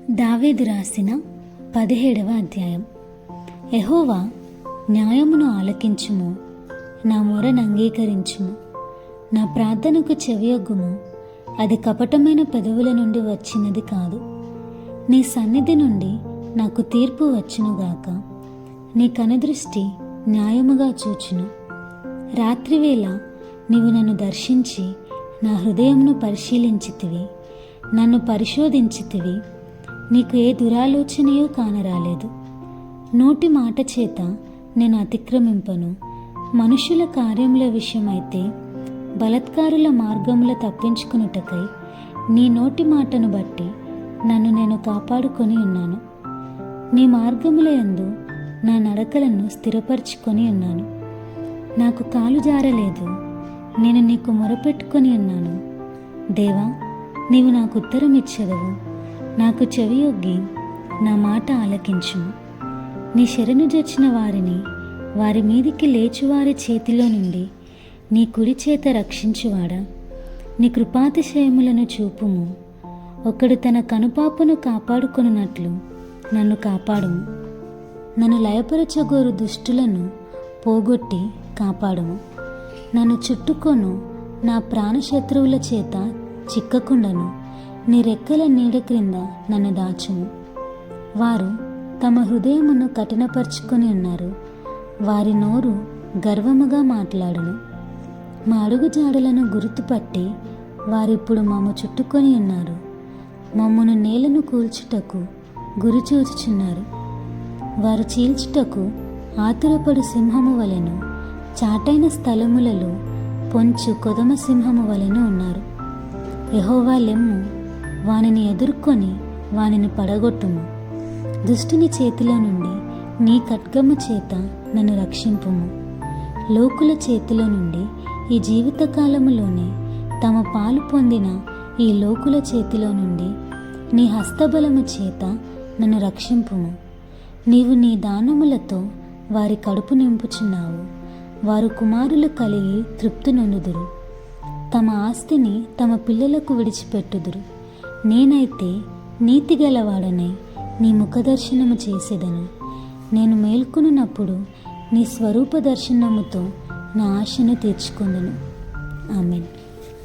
దావీదు రాసిన 17వ అధ్యాయం. యెహోవా, న్యాయమును ఆలకించుము, నా మొరను అంగీకరించుము, నా ప్రార్థనకు చెవియొగ్గుము. అది కపటమైన పెదవుల నుండి వచ్చినది కాదు. నీ సన్నిధి నుండి నాకు తీర్పు వచ్చునుగాక. నీ కనుదృష్టి న్యాయముగా చూచును. రాత్రివేళ నీవు నన్ను దర్శించి నా హృదయమును పరిశీలించితివి, నన్ను పరిశోధించితివి. నీకు ఏ దురాలోచనయో కానరాలేదు. నోటి మాట చేత నేను అతిక్రమింపను. మనుషుల కార్యముల విషయమైతే బలత్కారుల మార్గముల తప్పించుకునుటకై నీ నోటి మాటను బట్టి నన్ను నేను కాపాడుకొని ఉన్నాను. నీ మార్గముల యందు నా నడకలను స్థిరపరచుకొని ఉన్నాను. నాకు కాలు జారలేదు. నేను నీకు మొరపెట్టుకొని ఉన్నాను. దేవా, నీవు నాకు ఉత్తరం ఇచ్చెదవు. నాకు చెవియొగ్గి నా మాట ఆలకించుము. నీ శరణు జొచ్చిన వారిని వారి మీదికి లేచువారి చేతిలో నుండి నీ కుడి చేత రక్షించువాడా, నీ కృపాతిశయములను చూపుము. ఒకడు తన కనుపాపను కాపాడుకొనున్నట్లు నన్ను కాపాడుము. నన్ను లయపరచగోరు దుష్టులను పోగొట్టి కాపాడుము. నన్ను చుట్టుకొను నా ప్రాణశత్రువుల చేత చిక్కకుండను. నీ రెక్కల నీడ క్రింద నన్ను దాచుము. వారు తమ హృదయమును కఠినపరుచుకొని ఉన్నారు. వారి నోరు గర్వముగా మాట్లాడును. మా అడుగుజాడలను గుర్తుపట్టి వారిప్పుడు మమ్ము చుట్టుకొని ఉన్నారు. మమ్మను నేలను కూల్చుటకు గురిచూచుచున్నారు. వారు చీల్చుటకు ఆతురపడు సింహము వలెను, చాటైన స్థలములలో పొంచు కొదమ సింహము వలెను ఉన్నారు. యెహోవా లెమ్ము, వానిని ఎదుర్కొని వానిని పడగొట్టుము. దుష్టుని చేతిలో నుండి నీ ఖడ్గము చేత నన్ను రక్షింపుము. లోకుల చేతిలో నుండి ఈ జీవితకాలములోనే తమ పాలు పొందిన ఈ లోకుల చేతిలో నుండి నీ హస్తబలము చేత నన్ను రక్షింపుము. నీవు నీ దానములతో వారి కడుపు నింపుచున్నావు. వారు కుమారులు కలిగి తృప్తి నొందుదురు. తమ ఆస్తిని తమ పిల్లలకు విడిచిపెట్టుదురు. నేనైతే నీతి గలవాడనై నీ ముఖదర్శనము చేసేదను. నేను మేల్కొనున్నప్పుడు నీ స్వరూప దర్శనముతో నా ఆశను తీర్చుకొందును. ఆమేన్.